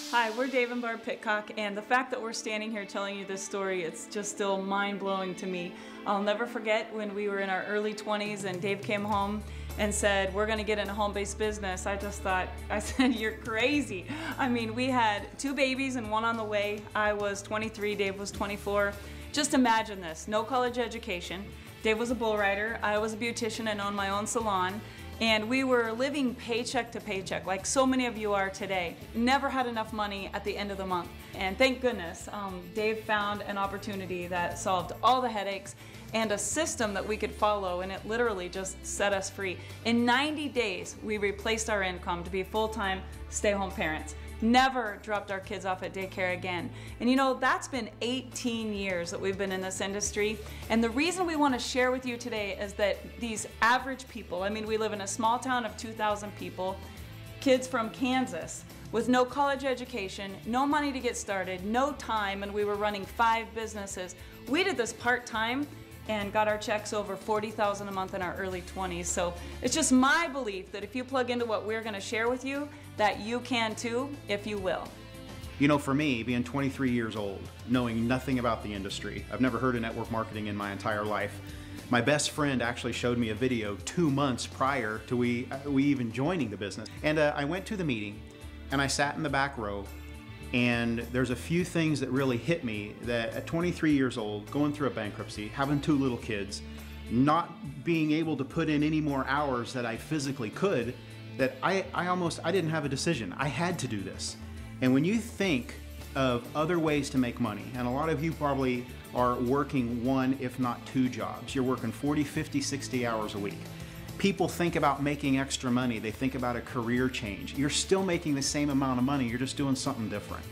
Hi, we're Dave and Barb Pitcock, and the fact that we're standing here telling you this story, it's just still mind-blowing to me. I'll never forget when we were in our early 20s and Dave came home and said, we're going to get in a home-based business. I just thought, I said, you're crazy. I mean, we had 2 babies and 1 on the way. I was 23, Dave was 24. Just imagine this, no college education. Dave was a bull rider, I was a beautician and owned my own salon. And we were living paycheck to paycheck, like so many of you are today. Never had enough money at the end of the month. And thank goodness, Dave found an opportunity that solved all the headaches and a system that we could follow, and it literally just set us free. In 90 days, we replaced our income to be full-time stay-home parents. Never dropped our kids off at daycare again. And you know, that's been 18 years that we've been in this industry. And the reason we want to share with you today is that these average people, I mean, we live in a small town of 2,000 people, kids from Kansas with no college education, no money to get started, no time, and we were running 5 businesses. We did this part-time and got our checks over $40,000 a month in our early 20s. So it's just my belief that if you plug into what we're gonna share with you, that you can too, if you will. You know, for me, being 23 years old, knowing nothing about the industry, I've never heard of network marketing in my entire life. My best friend actually showed me a video 2 months prior to we even joining the business. And I went to the meeting and I sat in the back row, and there's a few things that really hit me that at 23 years old, going through a bankruptcy, having 2 little kids, not being able to put in any more hours that I physically could, that I didn't have a decision. I had to do this. And when you think of other ways to make money, and a lot of you probably are working 1, if not 2 jobs. You're working 40, 50, 60 hours a week. People think about making extra money. They think about a career change. You're still making the same amount of money. You're just doing something different.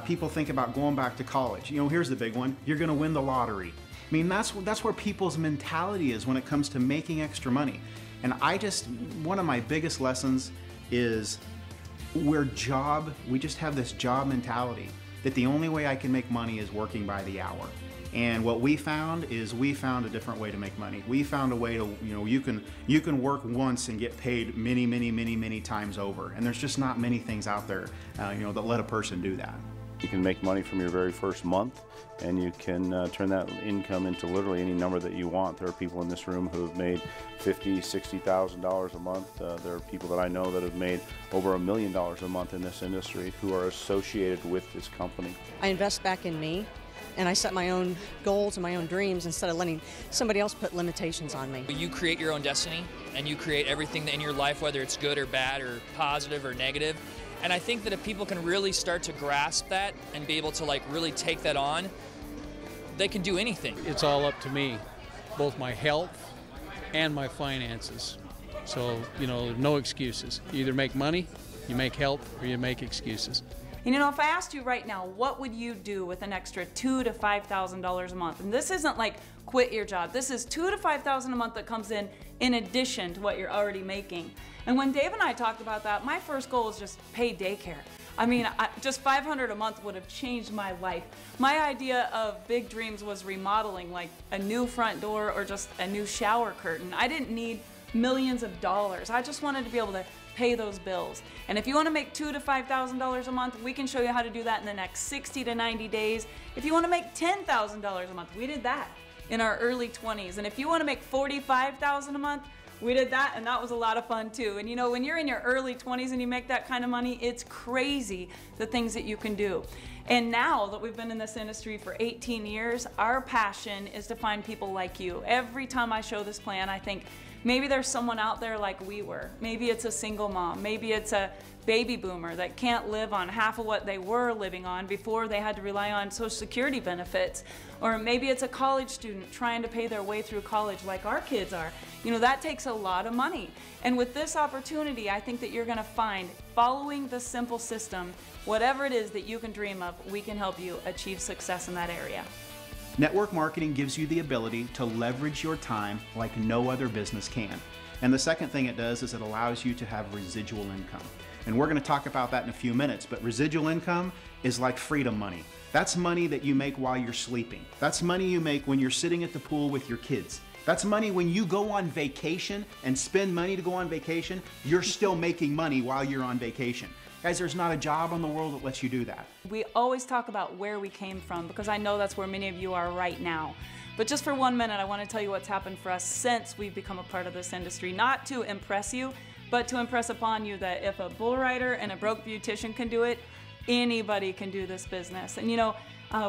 People think about going back to college. You know, here's the big one. You're gonna win the lottery. I mean, that's where people's mentality is when it comes to making extra money. And one of my biggest lessons is we just have this job mentality that the only way I can make money is working by the hour. And what we found is we found a different way to make money. We found a way to, you know, you can work once and get paid many, many, many, many times over. And there's just not many things out there, you know, that let a person do that. You can make money from your very first month, and you can turn that income into literally any number that you want. There are people in this room who have made $50,000, $60,000 a month. There are people that I know that have made over $1 million a month in this industry who are associated with this company. I invest back in me, and I set my own goals and my own dreams instead of letting somebody else put limitations on me. You create your own destiny, and you create everything in your life, whether it's good or bad or positive or negative. And I think that if people can really start to grasp that and be able to like really take that on, they can do anything. It's all up to me, both my health and my finances. So, you know, no excuses. You either make money, you make health, or you make excuses. And you know, if I asked you right now, what would you do with an extra $2,000 to $5,000 a month? And this isn't like quit your job. This is $2,000 to $5,000 a month that comes in addition to what you're already making. And when Dave and I talked about that, my first goal was just pay daycare. I mean, just $500 a month would have changed my life. My idea of big dreams was remodeling, like a new front door or just a new shower curtain. I didn't need millions of dollars. I just wanted to be able to pay those bills. And if you want to make $2,000 to $5,000 a month, we can show you how to do that in the next 60 to 90 days. If you want to make $10,000 a month, we did that in our early 20s. And if you want to make $45,000 a month, we did that, and that was a lot of fun too. And you know, when you're in your early 20s and you make that kind of money, it's crazy the things that you can do. And now that we've been in this industry for 18 years, our passion is to find people like you. Every time I show this plan, I think maybe there's someone out there like we were. Maybe it's a single mom. Maybe it's a baby boomer that can't live on half of what they were living on before they had to rely on Social Security benefits. Or maybe it's a college student trying to pay their way through college like our kids are. You know, that takes a lot of money. And with this opportunity, I think that you're going to find, following the simple system, whatever it is that you can dream of, we can help you achieve success in that area. Network marketing gives you the ability to leverage your time like no other business can. And the second thing it does is it allows you to have residual income. And we're going to talk about that in a few minutes, but residual income is like freedom money. That's money that you make while you're sleeping. That's money you make when you're sitting at the pool with your kids. That's money when you go on vacation and spend money to go on vacation, you're still making money while you're on vacation. Guys, there's not a job in the world that lets you do that. We always talk about where we came from because I know that's where many of you are right now. But just for 1 minute, I want to tell you what's happened for us since we've become a part of this industry. Not to impress you, but to impress upon you that if a bull rider and a broke beautician can do it, anybody can do this business. And you know,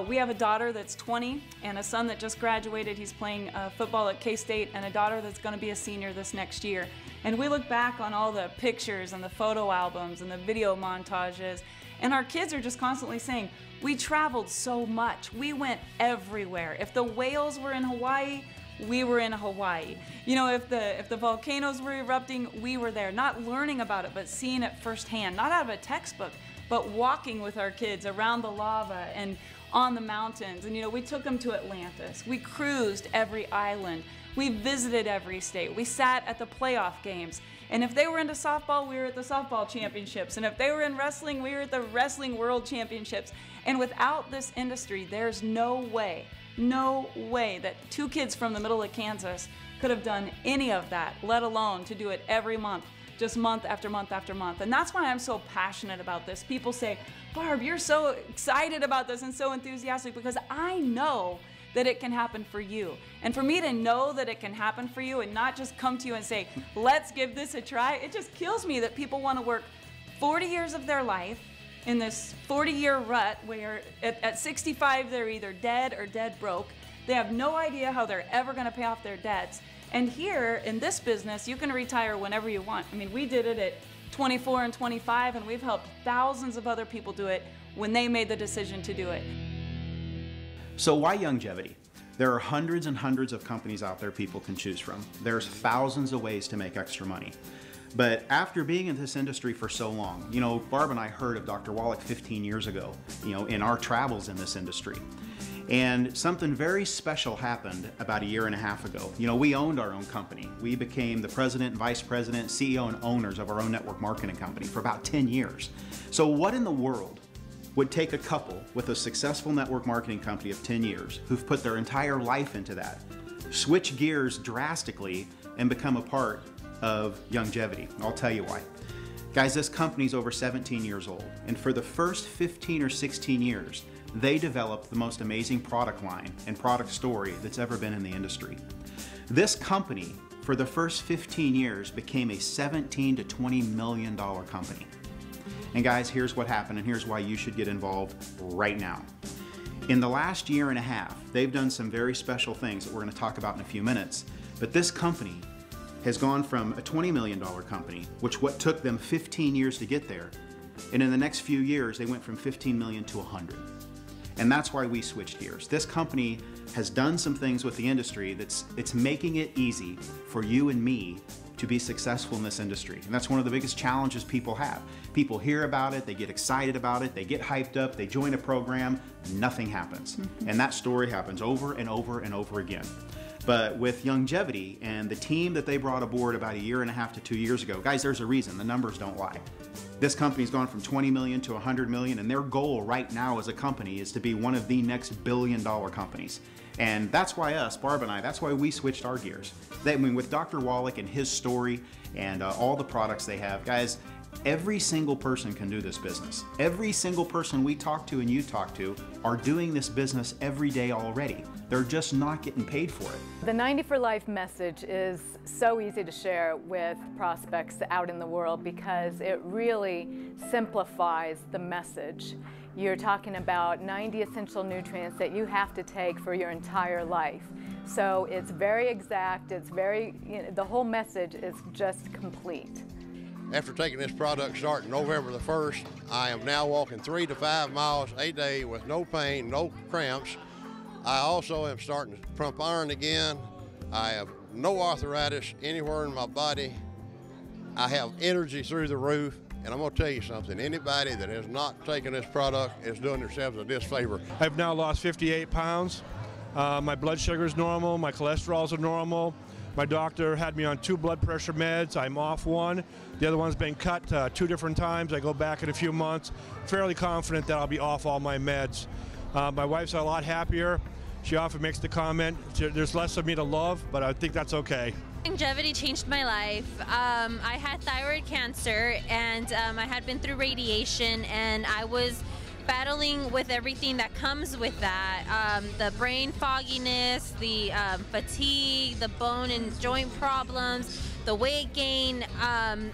we have a daughter that's 20 and a son that just graduated. He's playing football at K-State, and a daughter that's going to be a senior this next year. And we look back on all the pictures and the photo albums and the video montages, and our kids are just constantly saying, we traveled so much. We went everywhere. If the whales were in Hawaii, we were in Hawaii. You know, if the volcanoes were erupting, we were there. Not learning about it, but seeing it firsthand. Not out of a textbook, but walking with our kids around the lava and on the mountains. And you know, we took them to Atlantis. We cruised every island. We visited every state. We sat at the playoff games. And if they were into softball, we were at the softball championships. And if they were in wrestling, we were at the wrestling world championships. And without this industry, there's no way that two kids from the middle of Kansas could have done any of that, let alone to do it every month, just month after month after month. And that's why I'm so passionate about this. People say, Barb, you're so excited about this and so enthusiastic, because I know that it can happen for you. And for me to know that it can happen for you and not just come to you and say, let's give this a try, it just kills me that people want to work 40 years of their life in this 40-year rut where at 65 they're either dead or dead broke. They have no idea how they're ever going to pay off their debts. And here in this business, you can retire whenever you want. I mean, we did it at 24 and 25, and we've helped thousands of other people do it when they made the decision to do it. So why Youngevity? There are hundreds and hundreds of companies out there people can choose from. There's thousands of ways to make extra money. But after being in this industry for so long, you know, Barb and I heard of Dr. Wallach 15 years ago, you know, in our travels in this industry. And something very special happened about a year and a half ago. You know, we owned our own company. We became the president and vice president, CEO and owners of our own network marketing company for about 10 years. So what in the world would take a couple with a successful network marketing company of 10 years who've put their entire life into that, switch gears drastically and become a part of Youngevity? I'll tell you why. Guys, this company's over 17 years old, and for the first 15 or 16 years, they developed the most amazing product line and product story that's ever been in the industry. This company, for the first 15 years, became a $17 to $20 million company. And guys, here's what happened, and here's why you should get involved right now. In the last year and a half, they've done some very special things that we're going to talk about in a few minutes, but this company has gone from a $20 million company, which what took them 15 years to get there, and in the next few years, they went from 15 million to 100. And that's why we switched gears. This company has done some things with the industry it's making it easy for you and me to be successful in this industry. And that's one of the biggest challenges people have. People hear about it, they get excited about it, they get hyped up, they join a program, nothing happens. And that story happens over and over and over again. But with Youngevity and the team that they brought aboard about a year and a half to 2 years ago, guys, there's a reason, the numbers don't lie. This company's gone from 20 million to 100 million, and their goal right now as a company is to be one of the next billion-dollar companies. And that's why us, Barb and I, that's why we switched our gears. I mean, with Dr. Wallach and his story and all the products they have, guys, every single person can do this business. Every single person we talk to and you talk to are doing this business every day already. They're just not getting paid for it. The 90 for Life message is so easy to share with prospects out in the world because it really simplifies the message. You're talking about 90 essential nutrients that you have to take for your entire life. So it's very exact, it's very, the whole message is just complete. After taking this product starting November the 1st, I am now walking 3 to 5 miles a day with no pain, no cramps. I also am starting to pump iron again. I have no arthritis anywhere in my body. I have energy through the roof. And I'm going to tell you something, anybody that has not taken this product is doing themselves a disfavor. I've now lost 58 pounds. My blood sugar is normal, my cholesterol's are normal. My doctor had me on 2 blood pressure meds. I'm off one. The other one's been cut 2 different times. I go back in a few months. Fairly confident that I'll be off all my meds. My wife's a lot happier. She often makes the comment, there's less of me to love, but I think that's okay. Youngevity changed my life. I had thyroid cancer and I had been through radiation, and I was battling with everything that comes with that. The brain fogginess, the fatigue, the bone and joint problems, the weight gain,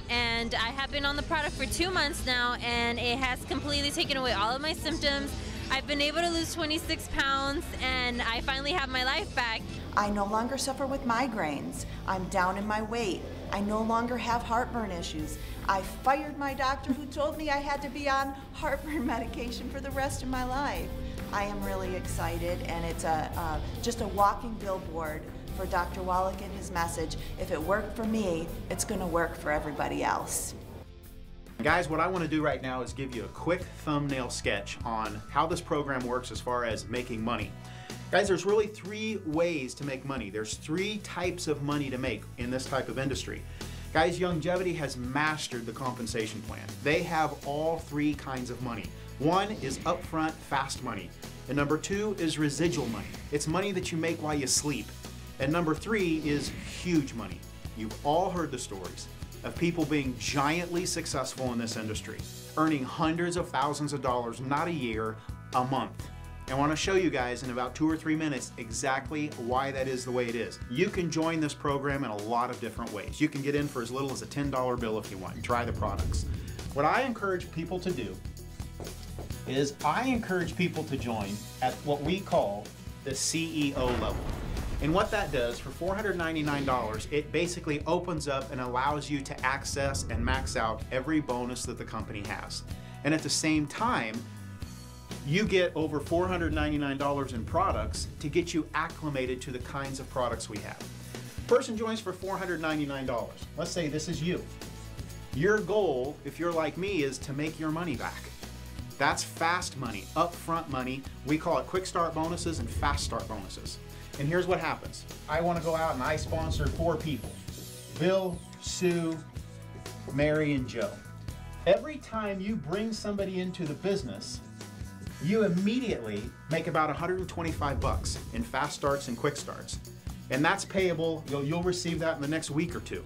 and I have been on the product for 2 months now, and it has completely taken away all of my symptoms. I've been able to lose 26 pounds, and I finally have my life back. I no longer suffer with migraines. I'm down in my weight. I no longer have heartburn issues. I fired my doctor who told me I had to be on heartburn medication for the rest of my life. I am really excited, and it's just a walking billboard for Dr. Wallach and his message. If it worked for me, it's going to work for everybody else. Guys, what I want to do right now is give you a quick thumbnail sketch on how this program works as far as making money. Guys, there's really 3 ways to make money. There's 3 types of money to make in this type of industry. Guys, Youngevity has mastered the compensation plan. They have all 3 kinds of money. 1 is upfront, fast money. And number 2 is residual money. It's money that you make while you sleep. And number 3 is huge money. You've all heard the stories of people being giantly successful in this industry, earning hundreds of thousands of dollars, not a year, a month. I want to show you guys in about 2 or 3 minutes exactly why that is the way it is. You can join this program in a lot of different ways. You can get in for as little as a $10 bill if you want and try the products. What I encourage people to do is I encourage people to join at what we call the CEO level. And what that does, for $499, it basically opens up and allows you to access and max out every bonus that the company has. And at the same time, you get over $499 in products to get you acclimated to the kinds of products we have. Person joins for $499. Let's say this is you. Your goal, if you're like me, is to make your money back. That's fast money, upfront money. We call it quick start bonuses and fast start bonuses. And here's what happens. I want to go out and I sponsor 4 people. Bill, Sue, Mary, and Joe. Every time you bring somebody into the business, you immediately make about 125 bucks in fast starts and quick starts. And that's payable, you'll receive that in the next week or 2.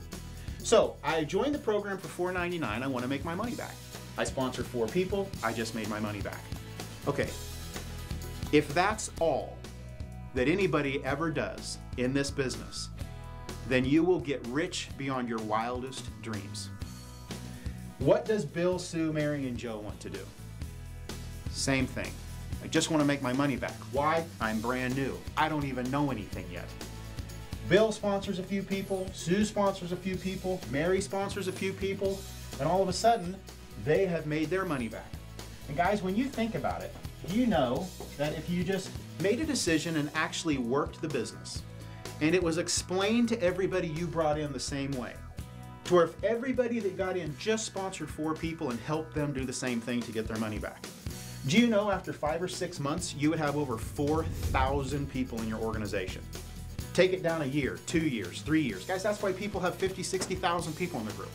So I joined the program for $499, I want to make my money back. I sponsored 4 people, I just made my money back. Okay, if that's all that anybody ever does in this business, then you will get rich beyond your wildest dreams. What does Bill, Sue, Mary, and Joe want to do? Same thing. I just want to make my money back. Why? I'm brand new. I don't even know anything yet. Bill sponsors a few people, Sue sponsors a few people, Mary sponsors a few people, and all of a sudden, they have made their money back. And guys, when you think about it, do you know that if you just made a decision and actually worked the business, and it was explained to everybody you brought in the same way, to where if everybody that got in just sponsored 4 people and helped them do the same thing to get their money back, do you know after 5 or 6 months, you would have over 4,000 people in your organization? Take it down a year, 2 years, 3 years. Guys, that's why people have 50, 60,000 people in the group.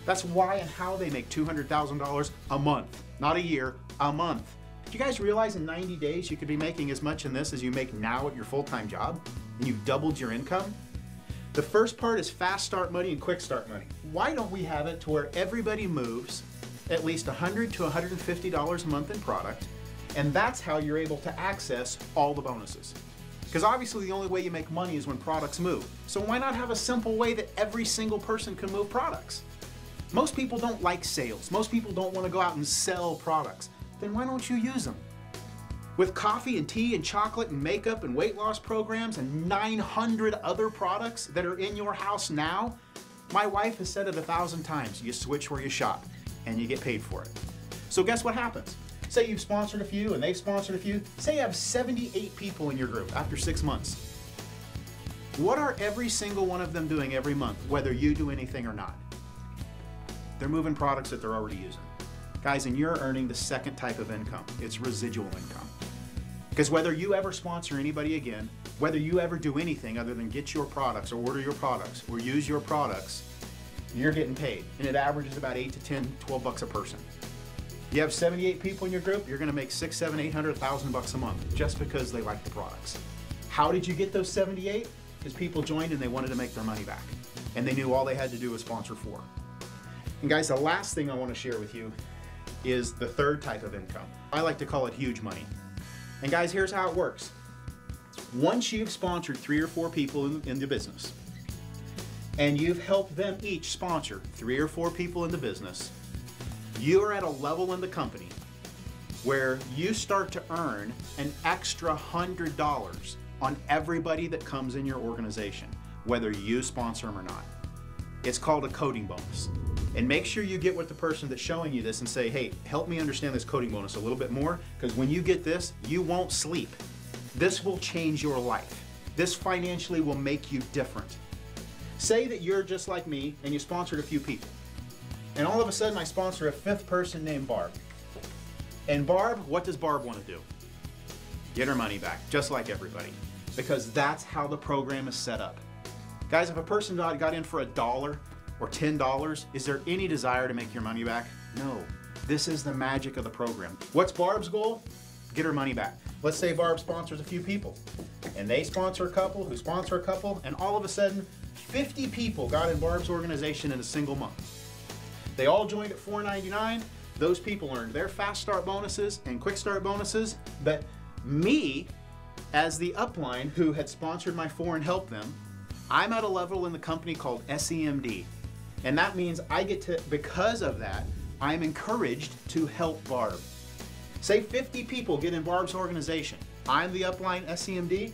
That's why and how they make $200,000 a month, not a year, a month. Do you guys realize in 90 days you could be making as much in this as you make now at your full-time job, and you've doubled your income? The first part is fast start money and quick start money. Why don't we have it to where everybody moves at least $100 to $150 a month in product, and that's how you're able to access all the bonuses? Because obviously the only way you make money is when products move. So why not have a simple way that every single person can move products? Most people don't like sales. Most people don't want to go out and sell products. Then why don't you use them? With coffee and tea and chocolate and makeup and weight loss programs and 900 other products that are in your house now, my wife has said it 1,000 times, you switch where you shop and you get paid for it. So guess what happens? Say you've sponsored a few and they've sponsored a few. Say you have 78 people in your group after 6 months. What are every single one of them doing every month, whether you do anything or not? They're moving products that they're already using. Guys, and you're earning the second type of income. It's residual income. Because whether you ever sponsor anybody again, whether you ever do anything other than get your products or order your products or use your products, you're getting paid. And it averages about 8 to 10, 12 bucks a person. You have 78 people in your group, you're gonna make 6, 7, 800, 1,000 bucks a month just because they like the products. How did you get those 78? Because people joined and they wanted to make their money back. And they knew all they had to do was sponsor 4. And guys, the last thing I want to share with you is the third type of income. I like to call it huge money. And guys, here's how it works. Once you've sponsored 3 or 4 people in the business, and you've helped them each sponsor 3 or 4 people in the business, you're at a level in the company where you start to earn an extra $100 on everybody that comes in your organization, whether you sponsor them or not. It's called a coding bonus. And make sure you get with the person that's showing you this and say, hey, help me understand this coding bonus a little bit more, because when you get this, you won't sleep. This will change your life. This financially will make you different. Say that you're just like me and you sponsored a few people. And all of a sudden I sponsor a 5th person named Barb. And Barb, what does Barb want to do? Get her money back, just like everybody. Because that's how the program is set up. Guys, if a person got in for $1 or $10, is there any desire to make your money back? No. This is the magic of the program. What's Barb's goal? Get her money back. Let's say Barb sponsors a few people, and they sponsor a couple, who sponsor a couple, and all of a sudden, 50 people got in Barb's organization in a single month. They all joined at $4.99. Those people earned their fast start bonuses and quick start bonuses, but me, as the upline who had sponsored my 4 and helped them, I'm at a level in the company called SEMD. And that means I get to, because of that, I'm encouraged to help Barb. Say 50 people get in Barb's organization. I'm the upline SEMD.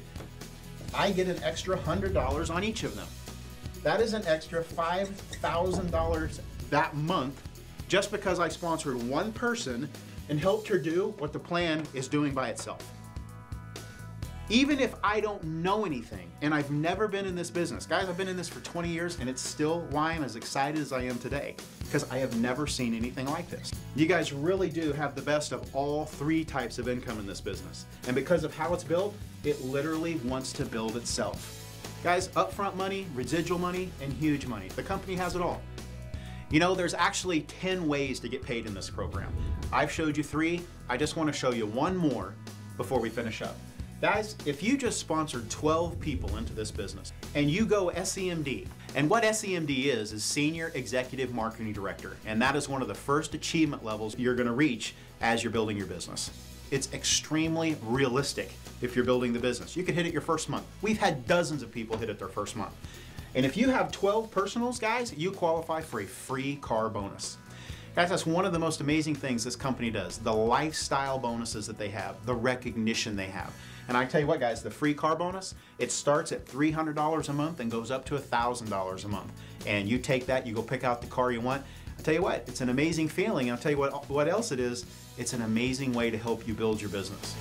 I get an extra $100 on each of them. That is an extra $5,000 that month just because I sponsored one person and helped her do what the plan is doing by itself. Even if I don't know anything, and I've never been in this business. Guys, I've been in this for 20 years, and it's still why I'm as excited as I am today, because I have never seen anything like this. You guys really do have the best of all 3 types of income in this business. And because of how it's built, it literally wants to build itself. Guys, upfront money, residual money, and huge money. The company has it all. You know, there's actually 10 ways to get paid in this program. I've showed you 3. I just want to show you one more before we finish up. Guys, if you just sponsored 12 people into this business and you go SEMD, and what SEMD is Senior Executive Marketing Director, and that is one of the first achievement levels you're going to reach as you're building your business. It's extremely realistic if you're building the business. You could hit it your first month. We've had dozens of people hit it their first month. And if you have 12 personals, guys, you qualify for a free car bonus. Guys, that's one of the most amazing things this company does. The lifestyle bonuses that they have, the recognition they have. And I tell you what, guys, the free car bonus, it starts at $300 a month and goes up to $1,000 a month. And you take that, you go pick out the car you want. I tell you what, it's an amazing feeling. And I'll tell you what else it is. It's an amazing way to help you build your business.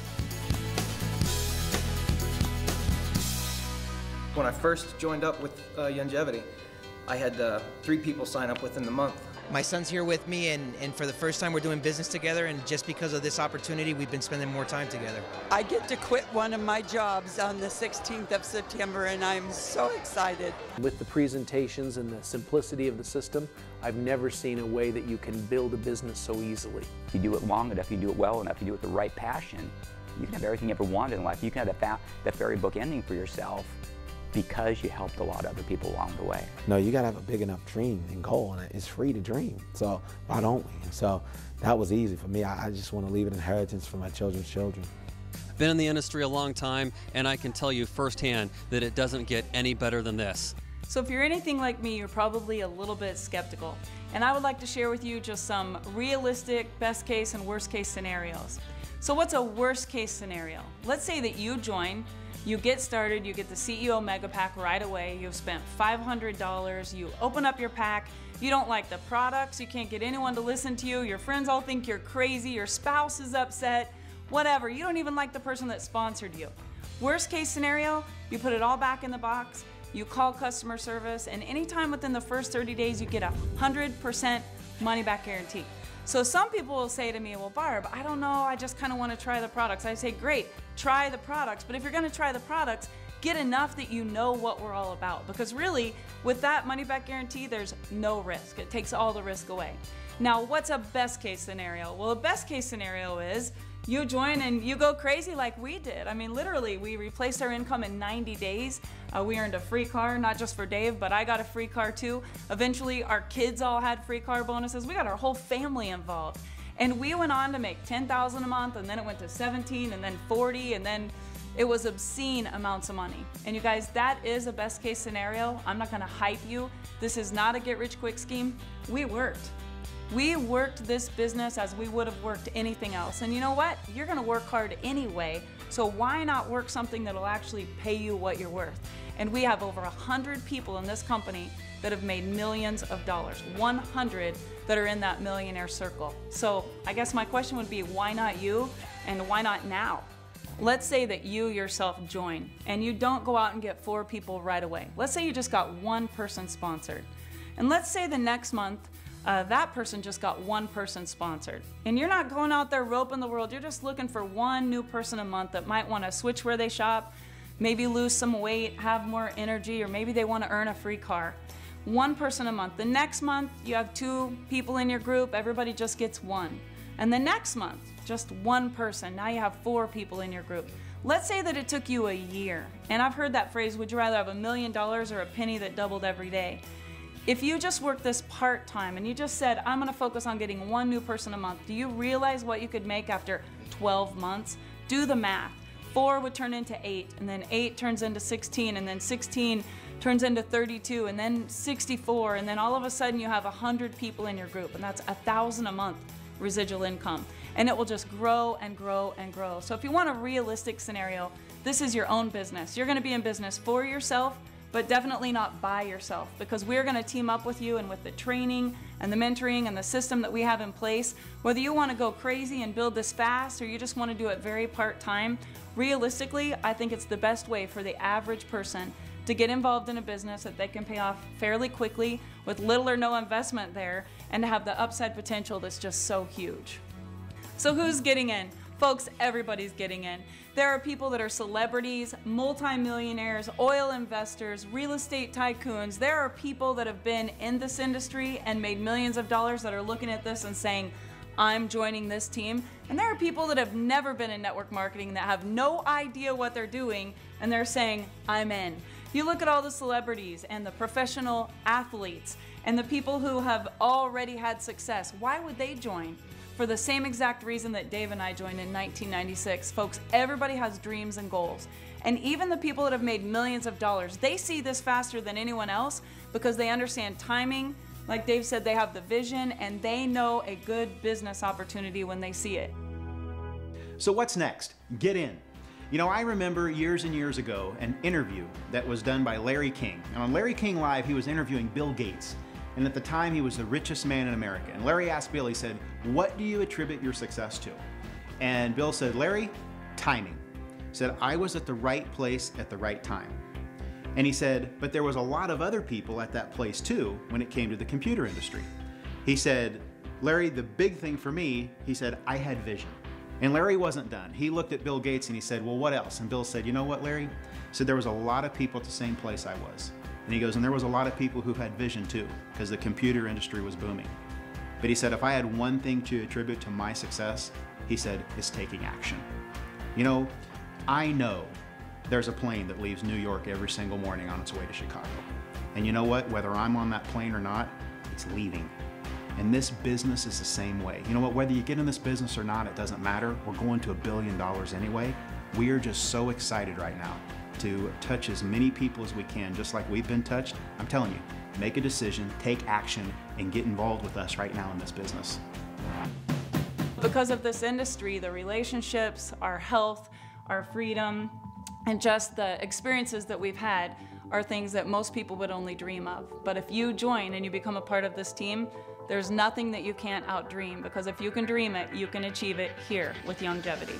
When I first joined up with Youngevity, I had 3 people sign up within the month. My son's here with me, and for the first time we're doing business together, and just because of this opportunity, we've been spending more time together. I get to quit one of my jobs on the 16th of September, and I'm so excited. With the presentations and the simplicity of the system, I've never seen a way that you can build a business so easily. If you do it long enough, you do it well enough, you do it with the right passion, you can have everything you ever wanted in life. You can have that fairy book ending for yourself because you helped a lot of other people along the way. No, you gotta have a big enough dream and goal, and it's free to dream. So why don't we? And so that was easy for me. I just want to leave an inheritance for my children's children. Been in the industry a long time, and I can tell you firsthand that it doesn't get any better than this. So if you're anything like me, you're probably a little bit skeptical. And I would like to share with you just some realistic best case and worst case scenarios. So what's a worst case scenario? Let's say that you join, you get started, you get the CEO Mega Pack right away, you've spent $500, you open up your pack, you don't like the products, you can't get anyone to listen to you, your friends all think you're crazy, your spouse is upset, whatever, you don't even like the person that sponsored you. Worst case scenario, you put it all back in the box, you call customer service, and anytime within the first 30 days you get a 100% money back guarantee. So some people will say to me, well, Barb, I don't know, I just kind of want to try the products. I say, great, try the products, but if you're going to try the products, get enough that you know what we're all about. Because really, with that money back guarantee, there's no risk. It takes all the risk away. Now, what's a best case scenario? Well, a best case scenario is you join and you go crazy like we did. I mean, literally, we replaced our income in 90 days. We earned a free car, not just for Dave, but I got a free car too. Eventually, our kids all had free car bonuses. We got our whole family involved. And we went on to make $10,000 a month, and then it went to 17, and then 40, and then it was obscene amounts of money. And you guys, that is a best case scenario. I'm not gonna hype you. This is not a get rich quick scheme. We worked. We worked this business as we would have worked anything else. And you know what? You're gonna work hard anyway, so why not work something that'll actually pay you what you're worth? And we have over 100 people in this company that have made millions of dollars, 100 that are in that millionaire circle. So I guess my question would be, why not you, and why not now? Let's say that you yourself join and you don't go out and get 4 people right away. Let's say you just got 1 person sponsored. And let's say the next month, that person just got 1 person sponsored. And you're not going out there roping the world, you're just looking for 1 new person a month that might want to switch where they shop, maybe lose some weight, have more energy, or maybe they want to earn a free car. 1 person a month. The next month, you have 2 people in your group, everybody just gets 1. And the next month, just 1 person. Now you have 4 people in your group. Let's say that it took you a year. And I've heard that phrase, would you rather have $1 million or a penny that doubled every day? If you just worked this part-time and you just said, I'm gonna focus on getting 1 new person a month, do you realize what you could make after 12 months? Do the math. 4 would turn into 8, and then 8 turns into 16, and then 16 turns into 32, and then 64, and then all of a sudden you have 100 people in your group, and that's $1,000 a month residual income. And it will just grow and grow and grow. So if you want a realistic scenario, this is your own business. You're gonna be in business for yourself, but definitely not by yourself, because we're gonna team up with you, and with the training and the mentoring and the system that we have in place, whether you wanna go crazy and build this fast or you just wanna do it very part-time, realistically, I think it's the best way for the average person to get involved in a business that they can pay off fairly quickly with little or no investment there, and to have the upside potential that's just so huge. So who's getting in? Folks, everybody's getting in. There are people that are celebrities, multimillionaires, oil investors, real estate tycoons. There are people that have been in this industry and made millions of dollars that are looking at this and saying, I'm joining this team. And there are people that have never been in network marketing that have no idea what they're doing, and they're saying, I'm in. You look at all the celebrities and the professional athletes and the people who have already had success. Why would they join? For the same exact reason that Dave and I joined in 1996. Folks, everybody has dreams and goals. And even the people that have made millions of dollars, they see this faster than anyone else because they understand timing. Like Dave said, they have the vision and they know a good business opportunity when they see it. So what's next? Get in. You know, I remember years and years ago an interview that was done by Larry King. And on Larry King Live, he was interviewing Bill Gates. And at the time, he was the richest man in America. And Larry asked Bill, he said, what do you attribute your success to? And Bill said, Larry, timing. He said, I was at the right place at the right time. And he said, but there was a lot of other people at that place too when it came to the computer industry. He said, Larry, the big thing for me, he said, I had vision. And Larry wasn't done. He looked at Bill Gates and he said, well, what else? And Bill said, you know what, Larry? He said, there was a lot of people at the same place I was. And he goes, and there was a lot of people who had vision too, because the computer industry was booming. But he said, if I had one thing to attribute to my success, he said, it's taking action. You know, I know there's a plane that leaves New York every single morning on its way to Chicago. And you know what? Whether I'm on that plane or not, it's leaving. And this business is the same way. You know what? Whether you get in this business or not, it doesn't matter. We're going to $1 billion anyway. We are just so excited right now to touch as many people as we can, just like we've been touched. I'm telling you, make a decision, take action, and get involved with us right now in this business. Because of this industry, the relationships, our health, our freedom, and just the experiences that we've had are things that most people would only dream of. But if you join and you become a part of this team, there's nothing that you can't outdream, because if you can dream it, you can achieve it here with Youngevity.